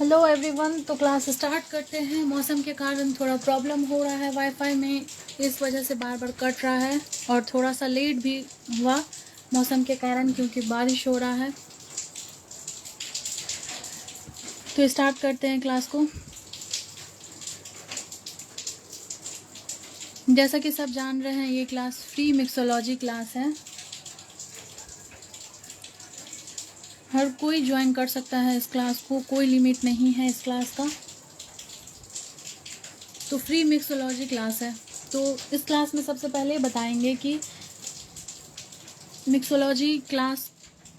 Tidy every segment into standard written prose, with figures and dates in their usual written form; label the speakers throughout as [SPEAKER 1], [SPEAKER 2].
[SPEAKER 1] Hello everyone. तो class start करते हैं। मौसम के कारण थोड़ा प्रॉब्लम हो रहा है वाईफाई में, इस वजह से बार बार कट रहा है और थोड़ा सा लेट भी हुआ मौसम के कारण, क्योंकि बारिश हो रहा है। तो स्टार्ट करते हैं क्लास को। जैसा कि सब जान रहे हैं, ये क्लास फ्री मिक्सोलॉजी क्लास है। हर कोई ज्वाइन कर सकता है इस क्लास को, कोई लिमिट नहीं है इस क्लास का। तो फ्री मिक्सोलॉजी क्लास है। तो इस क्लास में सबसे पहले बताएंगे कि मिक्सोलॉजी क्लास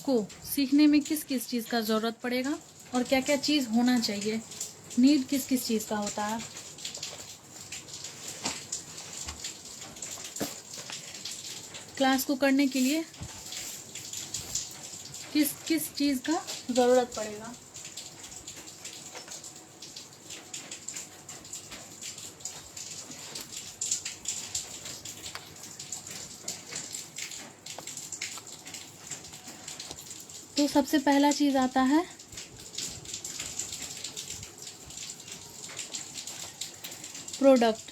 [SPEAKER 1] को सीखने में किस किस चीज़ का ज़रूरत पड़ेगा और क्या क्या चीज़ होना चाहिए, नीड किस किस चीज़ का होता है। क्लास को करने के लिए किस किस चीज़ का ज़रूरत पड़ेगा। तो सबसे पहला चीज़ आता है प्रोडक्ट।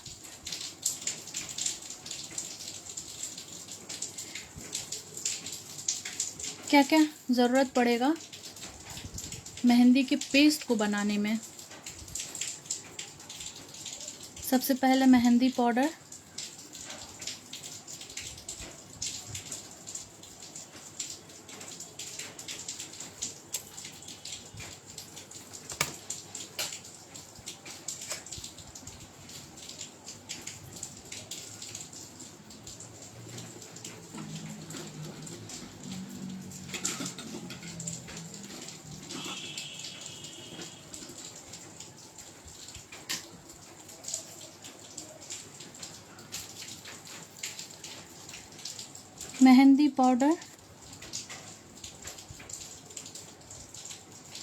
[SPEAKER 1] क्या क्या ज़रूरत पड़ेगा मेहंदी के पेस्ट को बनाने में। सबसे पहले mehndi powder, mehndi powder,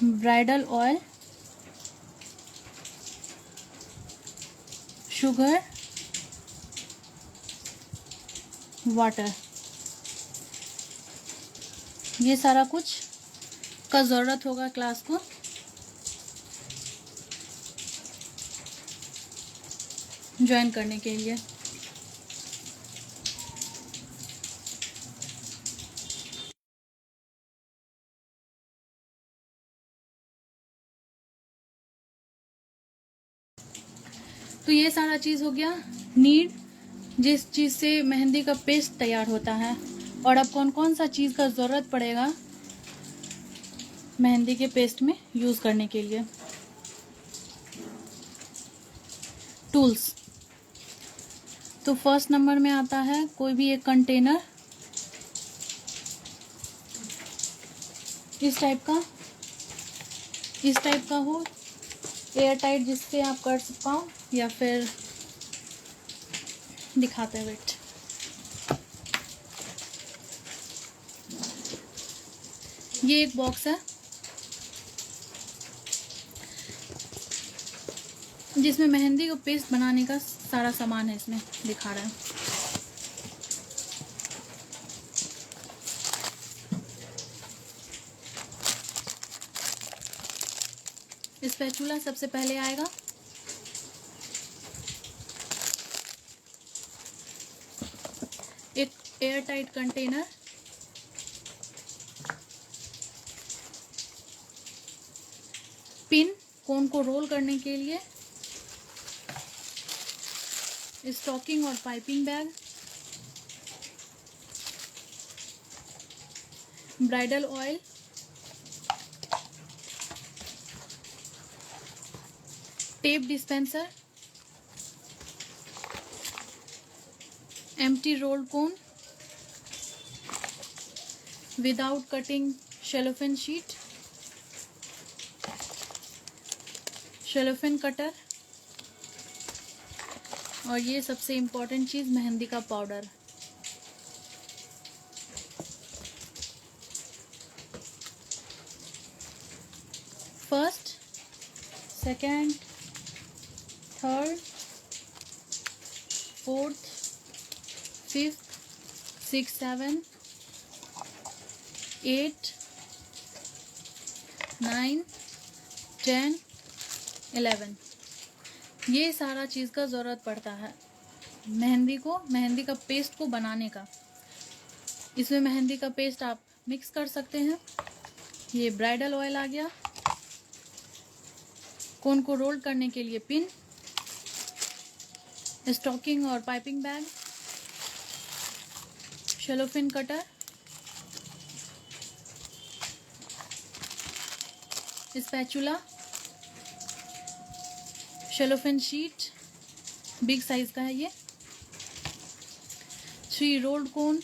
[SPEAKER 1] bridal oil, sugar, water, ये सारा कुछ का ज़रूरत होगा क्लास को। ज्वाइन करने के लिए तो ये सारा चीज़ हो गया नीड, जिस चीज़ से मेहंदी का पेस्ट तैयार होता है। और अब कौन कौन सा चीज़ का ज़रूरत पड़ेगा मेहंदी के पेस्ट में यूज़ करने के लिए। टूल्स। तो फर्स्ट नंबर में आता है कोई भी एक कंटेनर इस टाइप का हो, एयर टाइट, जिससे आप कर पाओ, या फिर दिखाते हैं वेट। ये एक बॉक्स है जिसमें मेहंदी को पेस्ट बनाने का सारा सामान है, इसमें दिखा रहा है। स्पैचुला सबसे पहले आएगा। एक air tight container, pin cone को रोल करने के लिए, स्टॉकिंग और piping bag, bridal oil, tape dispenser, empty rolled cone, without cutting cellophane sheet, cellophane cutter, और ये सबसे इम्पोर्टेंट चीज़ मेहंदी का powder. First, second, third, fourth, fifth, 6, 7, 8, 9, 10, 11। ये सारा चीज़ का ज़रूरत पड़ता है मेहंदी का पेस्ट को बनाने का। इसमें मेहंदी का पेस्ट आप मिक्स कर सकते हैं। ये ब्राइडल ऑयल आ गया, कोन को रोल करने के लिए पिन, स्टॉकिंग और piping bag, cellophane cutter, spatula, cellophane sheet, big size का है ये, 3 रोल्ड कोन,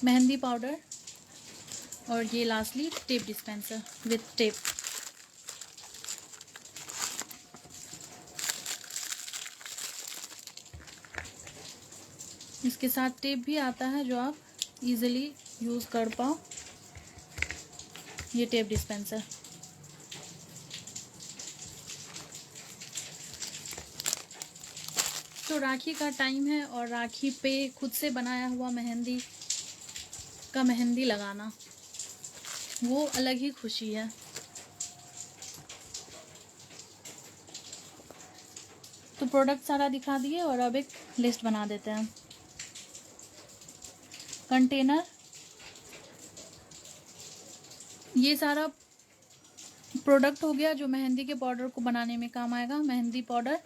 [SPEAKER 1] मेहंदी पाउडर और ये lastly tape dispenser with tape. इसके साथ टेप भी आता है जो आप इजीली यूज़ कर पाओ। ये टेप डिस्पेंसर। तो राखी का टाइम है और राखी पे खुद से बनाया हुआ मेहंदी लगाना वो अलग ही खुशी है। तो प्रोडक्ट सारा दिखा दिए और अब एक लिस्ट बना देते हैं। कंटेनर, ये सारा प्रोडक्ट हो गया जो मेहंदी के पाउडर को बनाने में काम आएगा। Mehndi powder,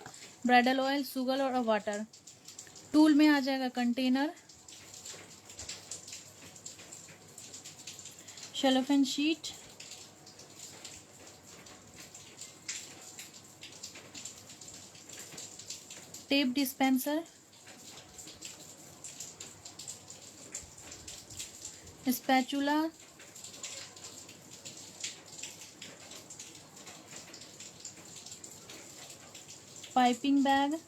[SPEAKER 1] bridal oil, sugar और वाटर। टूल में आ जाएगा container, cellophane sheet, tape dispenser, spatula, piping bag,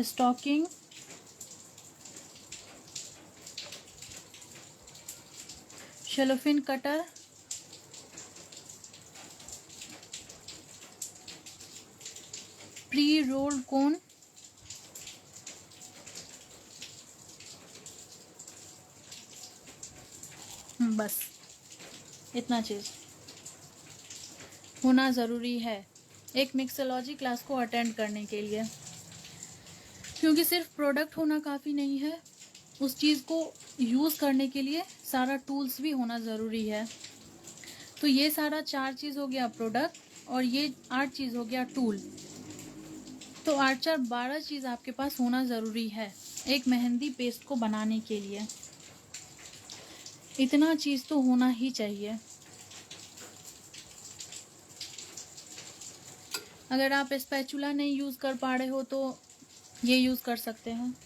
[SPEAKER 1] stocking, cellophane cutter, pre rolled cone, बस इतना चीज़ होना ज़रूरी है एक मिक्सोलॉजी क्लास को अटेंड करने के लिए, क्योंकि सिर्फ प्रोडक्ट होना काफ़ी नहीं है, उस चीज़ को यूज़ करने के लिए सारा टूल्स भी होना ज़रूरी है। तो ये सारा 4 चीज़ हो गया प्रोडक्ट और ये 8 चीज़ हो गया टूल। तो 8 4 12 चीज़ आपके पास होना ज़रूरी है एक मेहंदी पेस्ट को बनाने के लिए। इतना चीज़ तो होना ही चाहिए। अगर आप स्पैचुला नहीं यूज़ कर पा रहे हो तो ये यूज़ कर सकते हैं,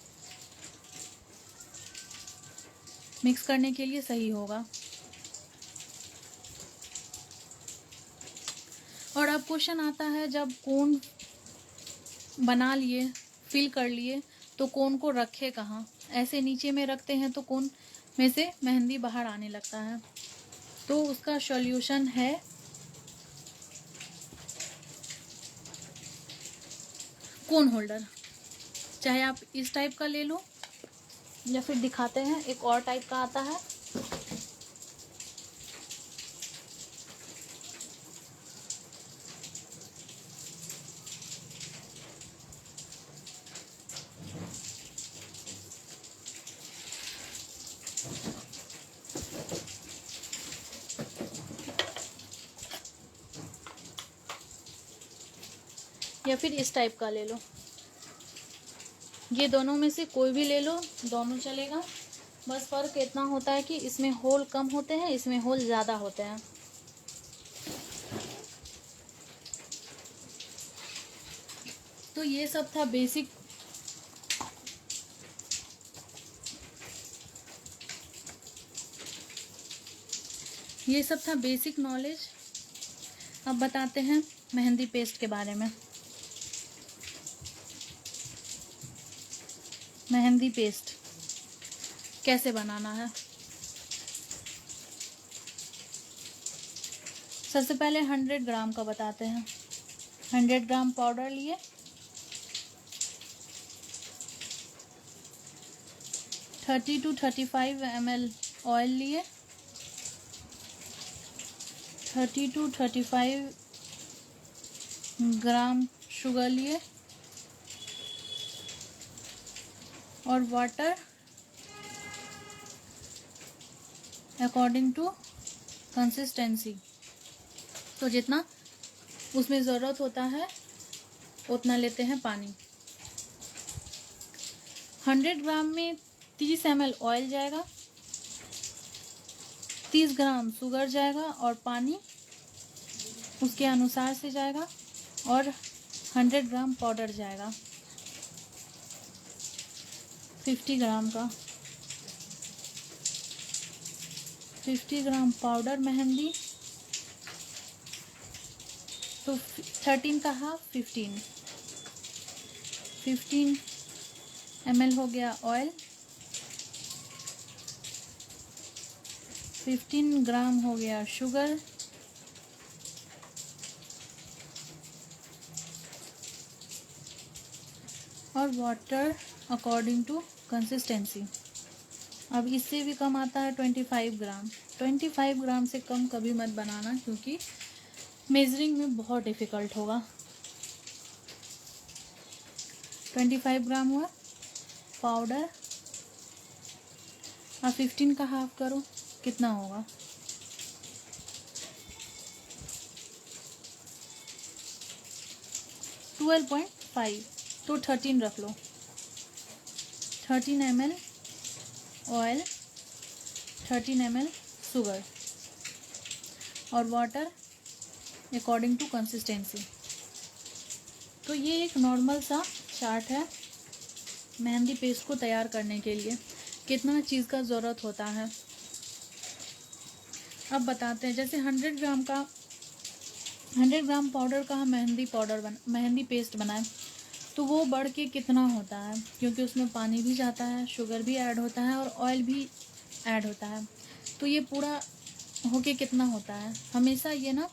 [SPEAKER 1] मिक्स करने के लिए सही होगा। और अब क्वेश्चन आता है, जब कोन बना लिए, फिल कर लिए, तो कोन को रखे कहाँ? ऐसे नीचे में रखते हैं तो कोन में से मेहंदी बाहर आने लगता है। तो उसका सॉल्यूशन है कोन होल्डर। चाहे आप इस टाइप का ले लो या फिर दिखाते हैं एक और टाइप का आता है। या फिर इस टाइप का ले लो। ये दोनों में से कोई भी ले लो, दोनों चलेगा। बस फ़र्क इतना होता है कि इसमें होल कम होते हैं, इसमें होल ज़्यादा होते हैं। तो ये सब था बेसिक। ये सब था बेसिक नॉलेज। अब बताते हैं मेहंदी पेस्ट के बारे में। मेहंदी पेस्ट कैसे बनाना है। सबसे पहले 100 ग्राम का बताते हैं। 100 ग्राम पाउडर लिए, 30 to 35 ml ऑयल लिए, 30 to 35 ग्राम शुगर लिए और वाटर अकॉर्डिंग टू कंसिस्टेंसी। तो जितना उसमें ज़रूरत होता है उतना लेते हैं पानी। 100 ग्राम में 30 ml ऑयल जाएगा, 30 ग्राम शुगर जाएगा और पानी उसके अनुसार से जाएगा और 100 ग्राम पाउडर जाएगा 50 ग्राम का। 50 ग्राम पाउडर मेहंदी, तो 13 का हाफ 15 ml हो गया ऑयल, 15 ग्राम हो गया शुगर, और वाटर अकॉर्डिंग टू कंसिस्टेंसी। अब इससे भी कम आता है 25 ग्राम। 25 ग्राम से कम कभी मत बनाना क्योंकि मेजरिंग में बहुत डिफ़िकल्ट होगा। 25 ग्राम हुआ पाउडर, अब 15 का हाफ करो कितना होगा, 12.5, तो 13 रख लो। 13 ml ऑयल, 13 ml शुगर और वाटर अकॉर्डिंग टू कंसिस्टेंसी। तो ये एक नॉर्मल सा चार्ट है मेहंदी पेस्ट को तैयार करने के लिए कितना चीज़ का ज़रूरत होता है। अब बताते हैं, जैसे 100 ग्राम पाउडर का हम मेहंदी पेस्ट बनाएं तो वो बढ़ के कितना होता है, क्योंकि उसमें पानी भी जाता है, शुगर भी ऐड होता है और ऑयल भी ऐड होता है। तो ये पूरा होके कितना होता है, हमेशा ये ना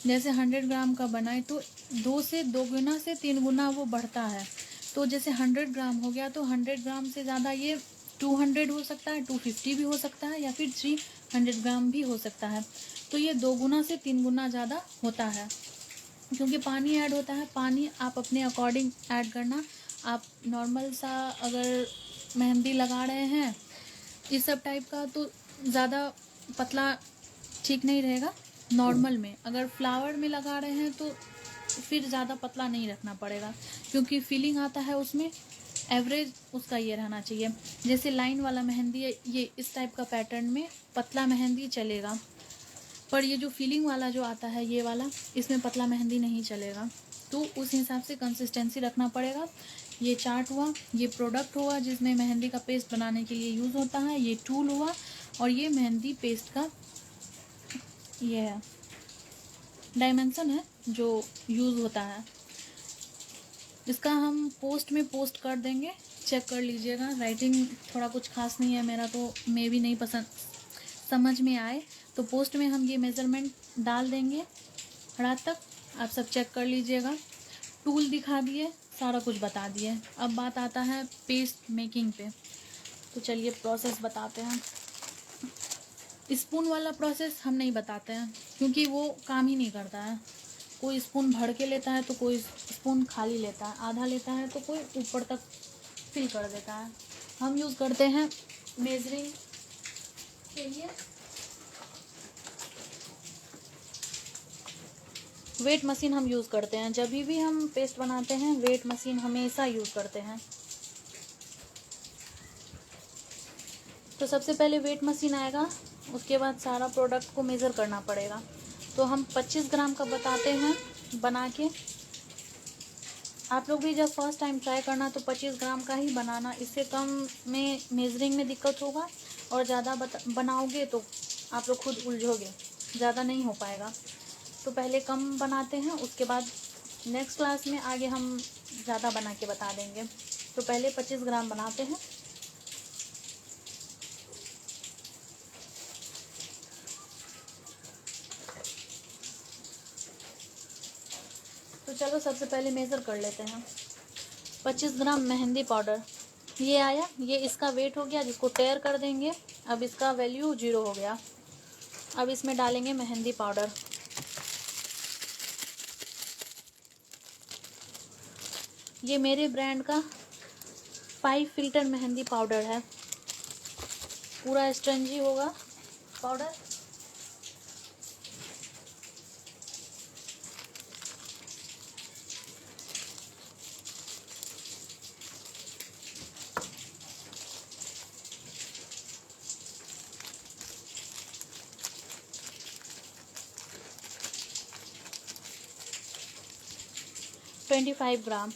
[SPEAKER 1] जैसे 100 ग्राम का बनाए तो 2 से 2 गुना से 3 गुना वो बढ़ता है। तो जैसे 100 ग्राम हो गया तो 100 ग्राम से ज़्यादा ये 200 हो सकता है, 250 भी हो सकता है या फिर 300 ग्राम भी हो सकता है। तो ये 2 गुना से 3 गुना ज़्यादा होता है क्योंकि पानी ऐड होता है। पानी आप अपने अकॉर्डिंग ऐड करना। आप नॉर्मल सा अगर मेहंदी लगा रहे हैं इस सब टाइप का तो ज़्यादा पतला ठीक नहीं रहेगा। नॉर्मल में अगर फ्लावर में लगा रहे हैं तो फिर ज़्यादा पतला नहीं रखना पड़ेगा क्योंकि फीलिंग आता है उसमें, एवरेज उसका ये रहना चाहिए। जैसे लाइन वाला मेहंदी है, ये इस टाइप का पैटर्न में पतला मेहंदी चलेगा, पर ये जो फीलिंग वाला जो आता है ये वाला, इसमें पतला मेहंदी नहीं चलेगा। तो उस हिसाब से कंसिस्टेंसी रखना पड़ेगा। ये चार्ट हुआ, ये प्रोडक्ट हुआ जिसमें मेहंदी का पेस्ट बनाने के लिए यूज़ होता है, ये टूल हुआ और ये मेहंदी पेस्ट का ये है डायमेंशन है जो यूज़ होता है। इसका हम पोस्ट में पोस्ट कर देंगे, चेक कर लीजिएगा। राइटिंग थोड़ा कुछ खास नहीं है मेरा, तो मे भी नहीं पसंद समझ में आए तो पोस्ट में हम ये मेज़रमेंट डाल देंगे रात तक। आप सब चेक कर लीजिएगा। टूल दिखा दिए, सारा कुछ बता दिए। अब बात आता है पेस्ट मेकिंग पे, तो चलिए प्रोसेस बताते हैं। स्पून वाला प्रोसेस हम नहीं बताते हैं क्योंकि वो काम ही नहीं करता है। कोई स्पून भर के लेता है तो कोई स्पून खाली लेता है, आधा लेता है तो कोई ऊपर तक फिल कर देता है। हम यूज़ करते हैं मेजरिंग के लिए वेट मशीन हम यूज़ करते हैं। जब भी हम पेस्ट बनाते हैं वेट मशीन हमेशा यूज़ करते हैं। तो सबसे पहले वेट मशीन आएगा, उसके बाद सारा प्रोडक्ट को मेज़र करना पड़ेगा। तो हम 25 ग्राम का बताते हैं बना के। आप लोग भी जब फर्स्ट टाइम ट्राई करना तो 25 ग्राम का ही बनाना, इससे कम में मेजरिंग में दिक्कत होगा और ज़्यादा बनाओगे तो आप लोग खुद उलझोगे, ज़्यादा नहीं हो पाएगा। तो पहले कम बनाते हैं, उसके बाद नेक्स्ट क्लास में आगे हम ज़्यादा बना के बता देंगे। तो पहले 25 ग्राम बनाते हैं। तो चलो सबसे पहले मेज़र कर लेते हैं। 25 ग्राम मेहंदी पाउडर, ये आया, ये इसका वेट हो गया, जिसको टेयर कर देंगे। अब इसका वैल्यू 0 हो गया। अब इसमें डालेंगे मेहंदी पाउडर। ये मेरे ब्रांड का 5 फिल्टर मेहंदी पाउडर है। पूरा स्पंजी होगा पाउडर। ट्वेंटी 25 ग्राम।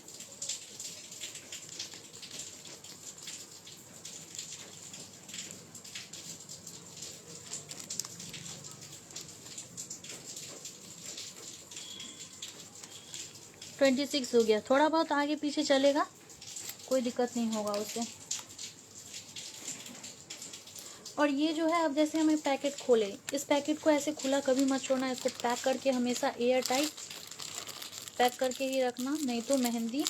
[SPEAKER 1] ट्वेंटी 26 हो गया। थोड़ा बहुत आगे पीछे चलेगा, कोई दिक्कत नहीं होगा उससे। और ये जो है, अब जैसे हमें पैकेट खोले, इस पैकेट को ऐसे खुला कभी मत छोड़ना। इसको पैक करके हमेशा एयर टाइट पैक करके ही रखना, नहीं तो मेहंदी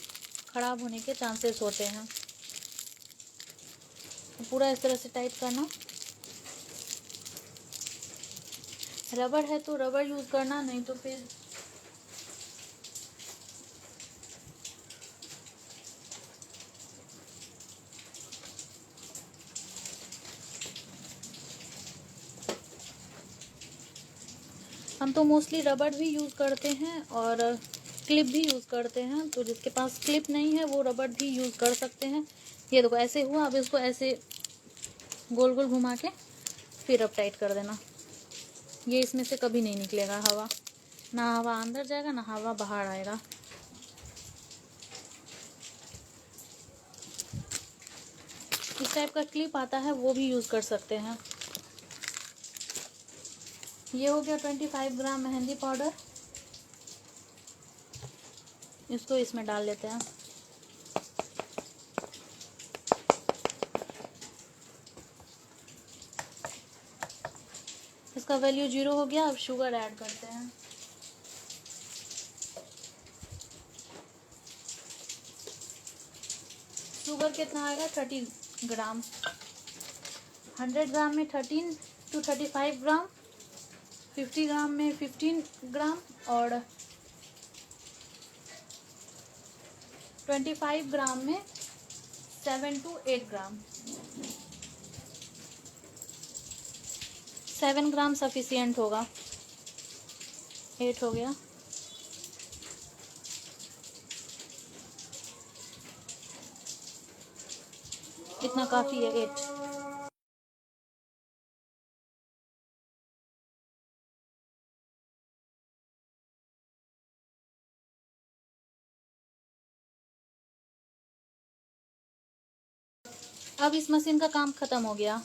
[SPEAKER 1] खराब होने के चांसेस होते हैं। तो पूरा इस तरह से टाइट करना। रबड़ है तो रबड़ यूज़ करना, नहीं तो फिर हम तो मोस्टली रबड़ भी यूज़ करते हैं और क्लिप भी यूज़ करते हैं। तो जिसके पास क्लिप नहीं है वो रबड़ भी यूज़ कर सकते हैं। ये देखो ऐसे हुआ। अब इसको ऐसे गोल गोल घुमा के फिर अब टाइट कर देना। ये इसमें से कभी नहीं निकलेगा हवा, ना हवा अंदर जाएगा ना हवा बाहर आएगा। इस टाइप का क्लिप आता है, वो भी यूज़ कर सकते हैं। ये हो गया 25 ग्राम मेहंदी पाउडर। इसको इसमें डाल लेते हैं। इसका वैल्यू 0 हो गया। अब शुगर ऐड करते हैं। शुगर कितना आएगा? 30 ग्राम। 100 ग्राम में 13 to 35 ग्राम, 50 ग्राम में 15 ग्राम और 25 ग्राम में 7 to 8 ग्राम। 7 ग्राम सफिशियंट होगा। 8 हो गया। इतना काफ़ी है, 8। अब इस मशीन का काम ख़त्म हो गया।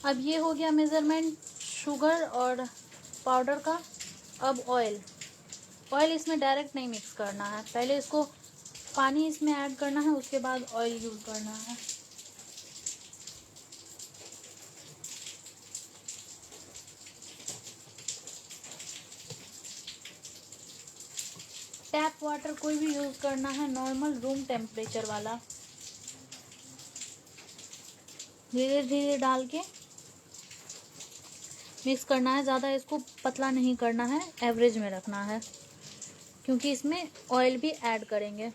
[SPEAKER 1] अब ये हो गया मेज़रमेंट शुगर और पाउडर का। अब ऑयल इसमें डायरेक्ट नहीं मिक्स करना है। पहले इसको पानी इसमें ऐड करना है, उसके बाद ऑयल यूज़ करना है। टैप वाटर कोई भी यूज़ करना है, नॉर्मल रूम टेम्परेचर वाला। धीरे धीरे डाल के मिक्स करना है, ज़्यादा इसको पतला नहीं करना है, एवरेज में रखना है, क्योंकि इसमें ऑयल भी ऐड करेंगे।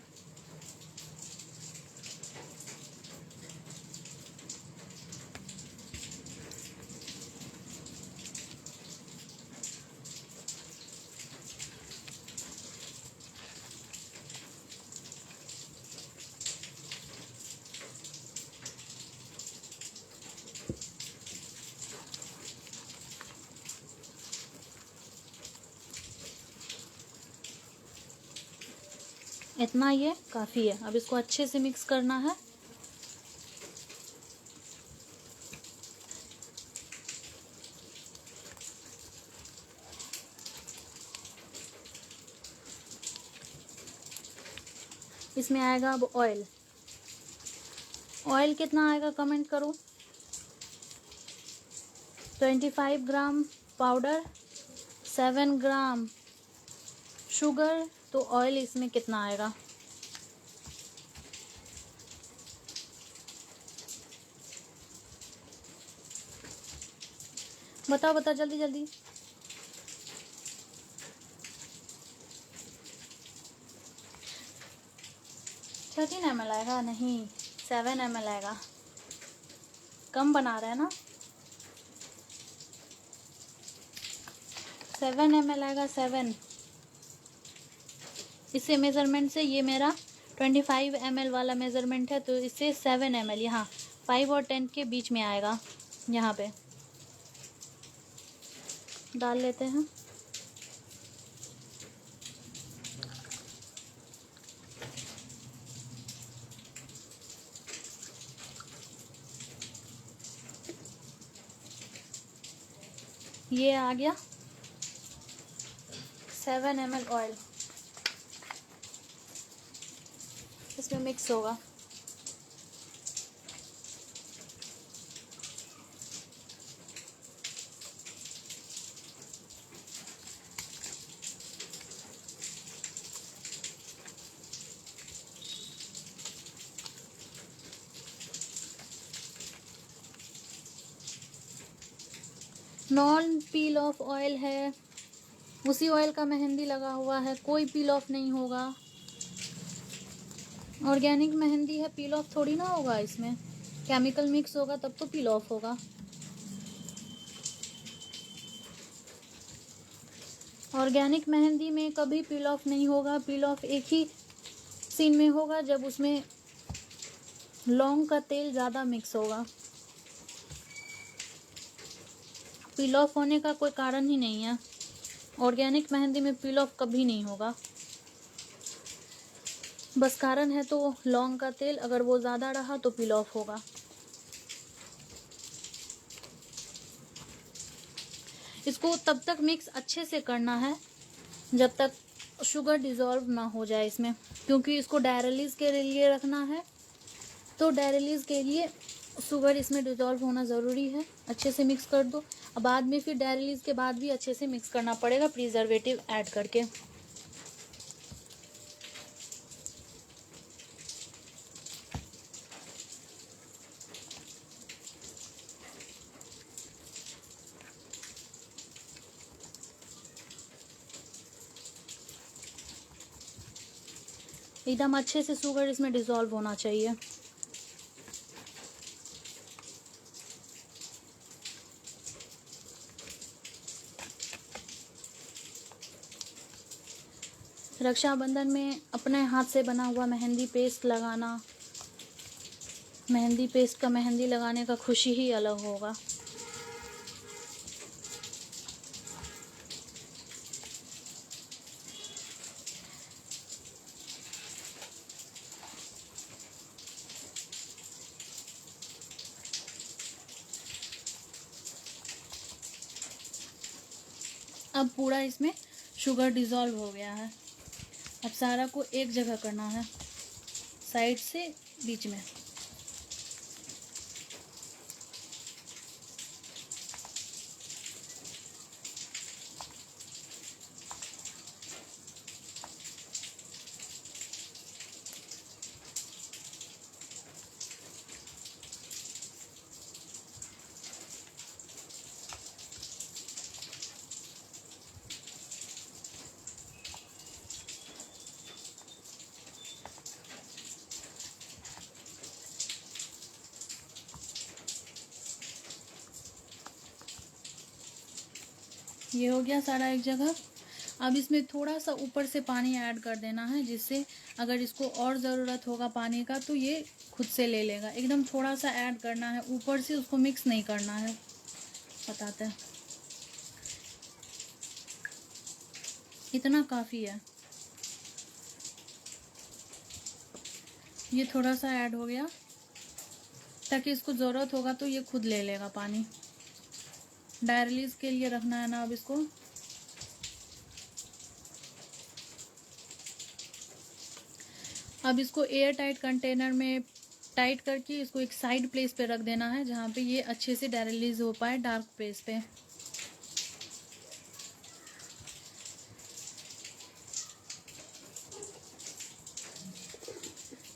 [SPEAKER 1] इतना ये काफ़ी है। अब इसको अच्छे से मिक्स करना है। इसमें आएगा अब ऑयल। ऑयल कितना आएगा कमेंट करो। 25 ग्राम पाउडर, 7 ग्राम शुगर, तो ऑयल इसमें कितना आएगा। बताओ बताओ जल्दी जल्दी। 13 ml आएगा, नहीं 7 ml आएगा। कम बना रहे हैं ना। 7 ml आएगा, 7। इससे मेज़रमेंट से ये मेरा 25 ml वाला मेज़रमेंट है, तो इससे 7 ml यहाँ 5 और 10 के बीच में आएगा। यहाँ पे डाल लेते हैं। ये आ गया 7 ml ऑयल, इसमें मिक्स होगा। नॉन पील ऑफ ऑयल है, उसी ऑयल का मेहंदी लगा हुआ है, कोई पील ऑफ नहीं होगा। ऑर्गेनिक मेहंदी है, पील ऑफ थोड़ी ना होगा। इसमें केमिकल मिक्स होगा तब तो पील ऑफ होगा। ऑर्गेनिक मेहंदी में कभी पील ऑफ नहीं होगा। पील ऑफ एक ही सीन में होगा जब उसमें लौंग का तेल ज़्यादा मिक्स होगा। पील ऑफ होने का कोई कारण ही नहीं है। ऑर्गेनिक मेहंदी में पील ऑफ कभी नहीं होगा। बस कारण है तो लौंग का तेल, अगर वो ज़्यादा रहा तो पील ऑफ होगा। इसको तब तक मिक्स अच्छे से करना है जब तक शुगर डिज़ोल्व ना हो जाए इसमें, क्योंकि इसको ड्राई रिलीज के लिए रखना है, तो ड्राई रिलीज के लिए शुगर इसमें डिज़ोल्व होना ज़रूरी है। अच्छे से मिक्स कर दो। अब बाद में फिर ड्राई रिलीज के बाद भी अच्छे से मिक्स करना पड़ेगा प्रिजर्वेटिव ऐड करके। एकदम अच्छे से शुगर इसमें डिज़ोल्व होना चाहिए। रक्षाबंधन में अपने हाथ से बना हुआ मेहंदी पेस्ट लगाना, मेहंदी पेस्ट का मेहंदी लगाने का खुशी ही अलग होगा। अब पूरा इसमें शुगर डिज़ोल्व हो गया है। अब सारा को एक जगह करना है, साइड से बीच में। ये हो गया सारा एक जगह। अब इसमें थोड़ा सा ऊपर से पानी ऐड कर देना है, जिससे अगर इसको और ज़रूरत होगा पानी का तो ये खुद से ले लेगा। एकदम थोड़ा सा ऐड करना है ऊपर से, उसको मिक्स नहीं करना है। बताते हैं, इतना काफ़ी है। ये थोड़ा सा ऐड हो गया, ताकि इसको ज़रूरत होगा तो ये खुद ले लेगा पानी। ड्राई रिलीज के लिए रखना है ना अब इसको। अब इसको एयर टाइट कंटेनर में टाइट करके इसको एक साइड प्लेस पे रख देना है, जहाँ पे ये अच्छे से ड्राई रिलीज हो पाए, डार्क प्लेस पे।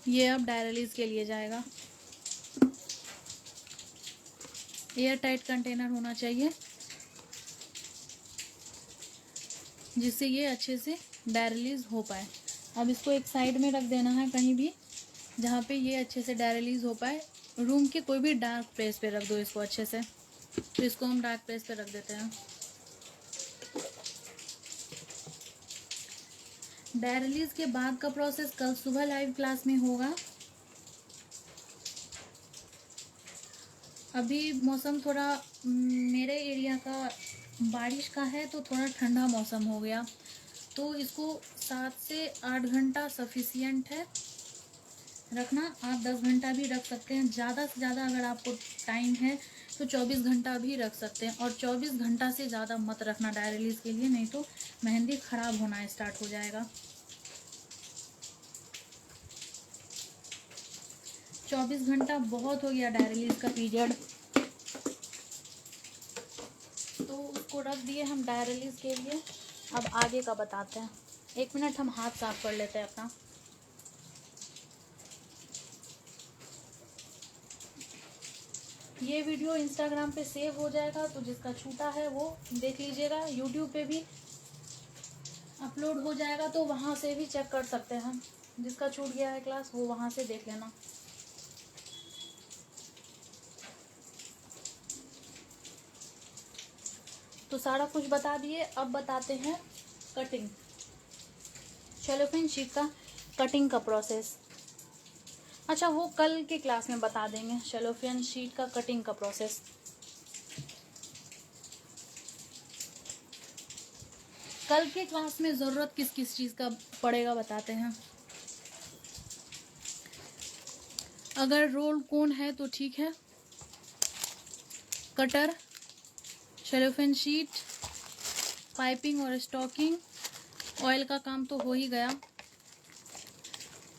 [SPEAKER 1] ये अब ड्राई रिलीज के लिए जाएगा। एयर टाइट कंटेनर होना चाहिए, जिससे ये अच्छे से ड्राई रिलीज हो पाए। अब इसको एक साइड में रख देना है कहीं भी, जहाँ पे ये अच्छे से ड्राई रिलीज हो पाए। रूम के कोई भी डार्क प्लेस पे रख दो इसको अच्छे से। तो इसको हम डार्क प्लेस पे रख देते हैं। ड्राई रिलीज के बाद का प्रोसेस कल सुबह लाइव क्लास में होगा। अभी मौसम थोड़ा मेरे एरिया का बारिश का है, तो थोड़ा ठंडा मौसम हो गया, तो इसको 7 से 8 घंटा सफिशियंट है रखना। आप 10 घंटा भी रख सकते हैं। ज़्यादा से ज़्यादा अगर आपको टाइम है तो 24 घंटा भी रख सकते हैं, और 24 घंटा से ज़्यादा मत रखना ड्राई रिलीज के लिए, नहीं तो मेहंदी ख़राब होना स्टार्ट हो जाएगा। 24 घंटा बहुत हो गया ड्राई रिलीज का पीरियड। तो उसको रख दिए हम ड्राई रिलीज के लिए। अब आगे का बताते हैं। 1 मिनट हम हाथ साफ कर लेते हैं अपना। ये वीडियो इंस्टाग्राम पे सेव हो जाएगा, तो जिसका छूटा है वो देख लीजिएगा। यूट्यूब पे भी अपलोड हो जाएगा, तो वहाँ से भी चेक कर सकते हैं। जिसका छूट गया है क्लास वो वहाँ से देख लेना। तो सारा कुछ बता दिए। अब बताते हैं कटिंग, सेलोफेन शीट का कटिंग का प्रोसेस। अच्छा, वो कल के क्लास में बता देंगे सेलोफेन शीट का कटिंग का प्रोसेस। कल के क्लास में ज़रूरत किस किस चीज़ का पड़ेगा बताते हैं। अगर रोल कोन है तो ठीक है, कटर, सेलोफेन शीट, पाइपिंग और स्टॉकिंग, ऑयल का काम तो हो ही गया,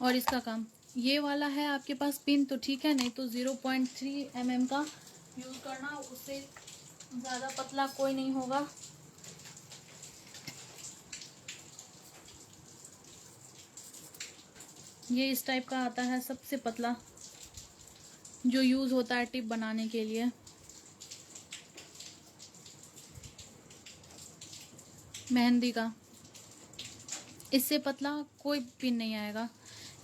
[SPEAKER 1] और इसका काम ये वाला है। आपके पास पिन तो ठीक है, नहीं तो 0.3 mm का यूज़ करना, उससे ज़्यादा पतला कोई नहीं होगा। ये इस टाइप का आता है, सबसे पतला, जो यूज़ होता है टिप बनाने के लिए। मेहंदी का इससे पतला कोई पिन नहीं आएगा।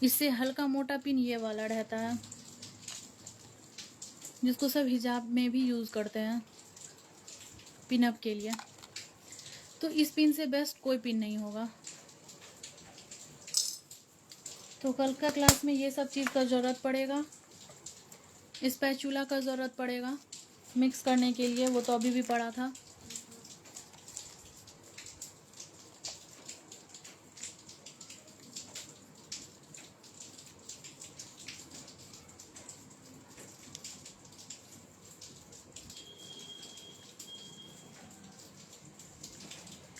[SPEAKER 1] इससे हल्का मोटा पिन ये वाला रहता है, जिसको सब हिजाब में भी यूज़ करते हैं पिनअप के लिए। तो इस पिन से बेस्ट कोई पिन नहीं होगा। तो कल का क्लास में ये सब चीज़ का ज़रूरत पड़ेगा। स्पैचुला का ज़रूरत पड़ेगा मिक्स करने के लिए, वो तो अभी भी पड़ा था।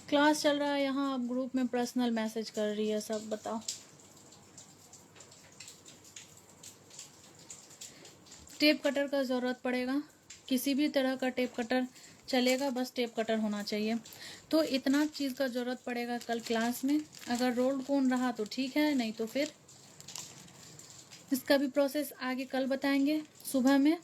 [SPEAKER 1] क्लास चल रहा है यहाँ, आप ग्रुप में पर्सनल मैसेज कर रही है सब, बताओ। टेप कटर का ज़रूरत पड़ेगा, किसी भी तरह का टेप कटर चलेगा, बस टेप कटर होना चाहिए। तो इतना चीज़ का ज़रूरत पड़ेगा कल क्लास में। अगर रोल्ड कोन रहा तो ठीक है, नहीं तो फिर इसका भी प्रोसेस आगे कल बताएंगे सुबह में।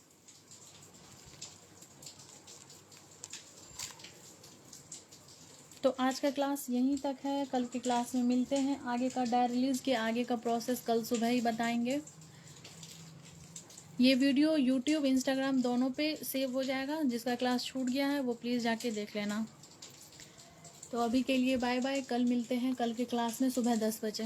[SPEAKER 1] तो आज का क्लास यहीं तक है। कल की क्लास में मिलते हैं। आगे का ड्राई रिलीज के आगे का प्रोसेस कल सुबह ही बताएंगे। ये वीडियो यूट्यूब इंस्टाग्राम दोनों पे सेव हो जाएगा। जिसका क्लास छूट गया है वो प्लीज़ जाके देख लेना। तो अभी के लिए बाय बाय, कल मिलते हैं कल के क्लास में सुबह 10 बजे।